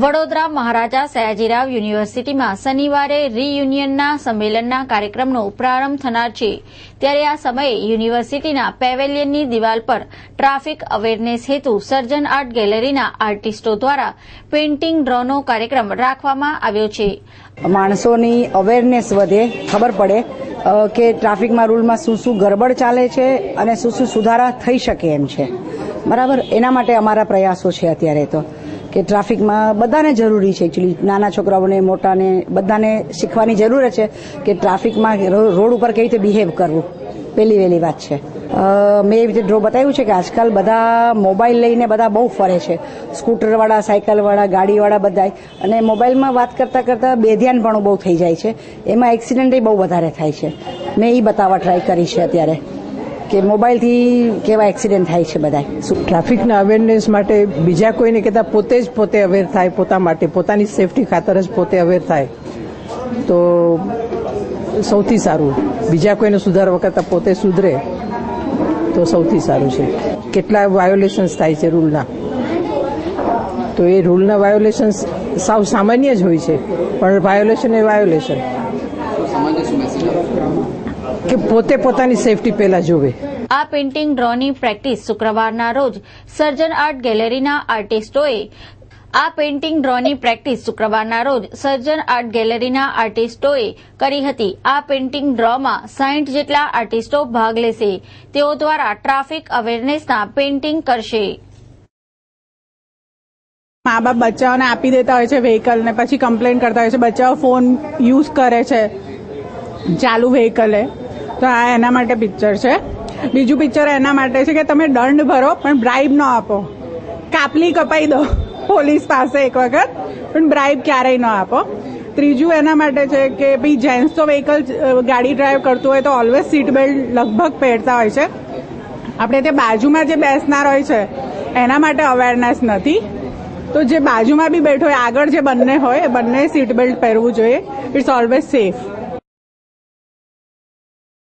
વડોદરા મહારાજા સયાજીરાવ યુનિવર્સિટીમાં શનિવારે રીયુનિયનના સંમેલનના કાર્યક્રમનો પ્રારંભ થનાર છે ત્યારે આ સમયે યુનિવર્સિટીના પેવેલિયનની દિવાલ પર ટ્રાફિક અવેરનેસ હેતુ સર્જન આર્ટ ગેલેરીના આર્ટિસ્ટો દ્વારા પેઇન્ટિંગ ડ્રોનો કાર્યક્રમ રાખવામાં આવ્યો છે. માણસોની અવેરનેસ વધે, ખબર પડે કે ટ્રાફિકમાં રૂલમાં શું શું ગરબડ ચાલે છે અને શું શું સુધારા થઈ શકે એમ છે. બરાબર, એના માટે અમારા પ્રયાસો છે અત્યારે તો કે ટ્રાફિકમાં બધાને જરૂરી છે. એકચ્યુઅલી નાના છોકરાઓને મોટાને બધાને શીખવાની જરૂર છે કે ટ્રાફિકમાં રોડ ઉપર કેવી રીતે બિહેવ કરવું. પહેલી વાત છે. મેં એવી રીતે ડ્રો બતાવ્યું છે કે આજકાલ બધા મોબાઈલ લઈને બધા બહુ ફરે છે, સ્કૂટરવાળા, સાયકલવાળા, ગાડીવાળા બધા, અને મોબાઈલમાં વાત કરતાં કરતાં બેધ્યાનપણું બહુ થઈ જાય છે. એમાં એક્સિડન્ટ બહુ વધારે થાય છે. મેં એ બતાવવા ટ્રાય કરી છે અત્યારે કે મોબાઈલથી કેવા એક્સિડન્ટ થાય છે બધા. ટ્રાફિકના અવેરનેસ માટે બીજા કોઈને કહેતા પોતે અવેર થાય, પોતા માટે પોતાની સેફટી ખાતર જ પોતે અવેર થાય તો સૌથી સારું. બીજા કોઈને સુધારવા કરતાં પોતે સુધરે તો સૌથી સારું છે. કેટલા વાયોલેશન્સ થાય છે રૂલના, તો એ રૂલના વાયોલેશન્સ સાવ સામાન્ય જ હોય છે, પણ વાયોલેશન એ વાયોલેશન કે પોતે પોતાની સેફટી પહેલા જોવે. આ પેઇન્ટિંગ ડ્રોની પ્રેક્ટિસ શુક્રવારના રોજ સર્જન આર્ટ ગેલેરીના આર્ટિસ્ટોએ કરી હતી. આ પેઇન્ટિંગ ડ્રોમાં 60 જેટલા આર્ટિસ્ટો ભાગ લેશે. તેઓ દ્વારા ટ્રાફિક અવેરનેસના પેઇન્ટિંગ કરશે. મા બાપ બચ્ચાઓને આપી દેતા હોય છે વ્હીકલ ને પછી કમ્પ્લેન કરતા હોય છે બચ્ચાઓ ફોન યુઝ કરે છે ચાલુ વ્હીકલે, તો આ એના માટે પિક્ચર છે. બીજું પિક્ચર એના માટે છે કે તમે દંડ ભરો પણ બ્રાઇબ ન આપો. કાપલી કપાઈ દો પોલીસ પાસે એક વખત, પણ બ્રાઇબ ક્યારેય ન આપો. ત્રીજું એના માટે છે કે ભાઈ જેન્ટ્સ તો વ્હીકલ ગાડી ડ્રાઈવ કરતું હોય તો ઓલવેઝ સીટ બેલ્ટ લગભગ પહેરતા હોય છે. આપણે તે બાજુમાં જે બેસનાર હોય છે એના માટે અવેરનેસ નથી, તો જે બાજુમાં બી બેઠો હોય, આગળ જે બંને હોય એ બંને સીટ બેલ્ટ પહેરવું જોઈએ. It's always safe.